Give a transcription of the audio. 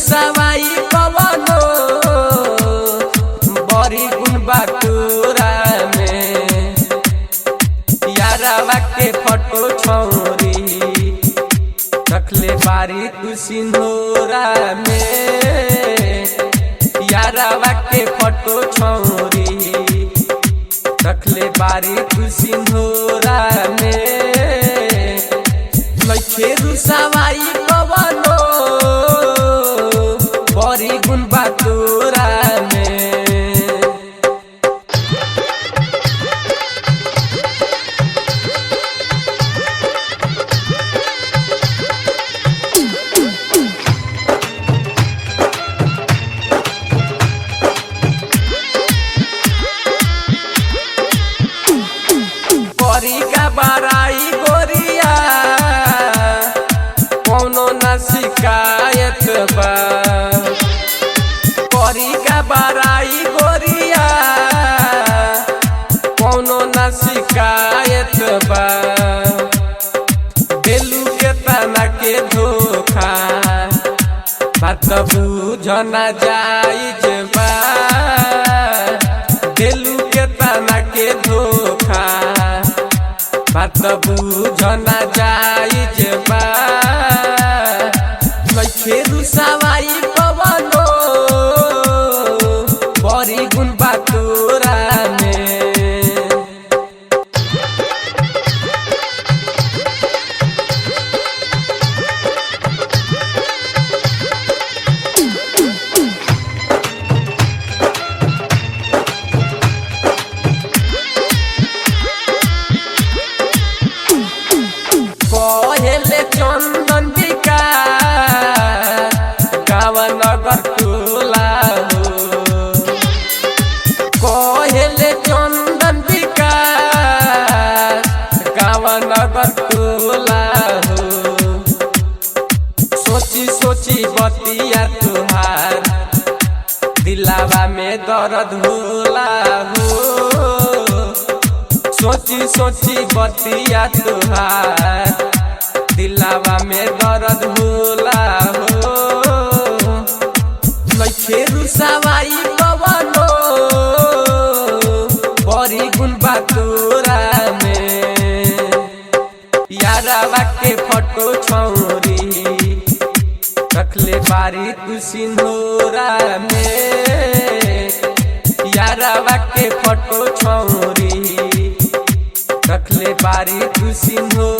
रुसवाई कवनो बड़ी गुण बातोरा में यारावा के फोटो छौरी रखले बारी तू सिंदूरा में यारावा के फोटो छौरी रखले बारी तू सिंदूरा में लइके रुसवाई कवनो बड़ी गुण बातोरा में परी का बड़ाई गोरिया कौनो न शिकायत बा परी का बड़ाई गोरिया कौनो न शिकायत बा बेलू के तना के धोखा बात बुझना जायज बा बेलू के तना के धोखा बात बुझना जायज बा लइके रुसवाई कवनो बड़ी गुण बातोरा में कहले चंदन विकास गाँव नगर टोला हो कहले चंदन विकास गाँव नगर टोला हो सोची सोची बतिया तुहार दिलावा में दर्द होला हो सोची सोची बतिया तुहार दिलावा में दर्द होला हो लइके रुसवाई कवनो बड़ी गुण बातोरा में यारावा के फोटो छौरी रखले बारी तू सिंदूरा में यारावा के फोटो छौरी रखले बारी तू सिंदूरा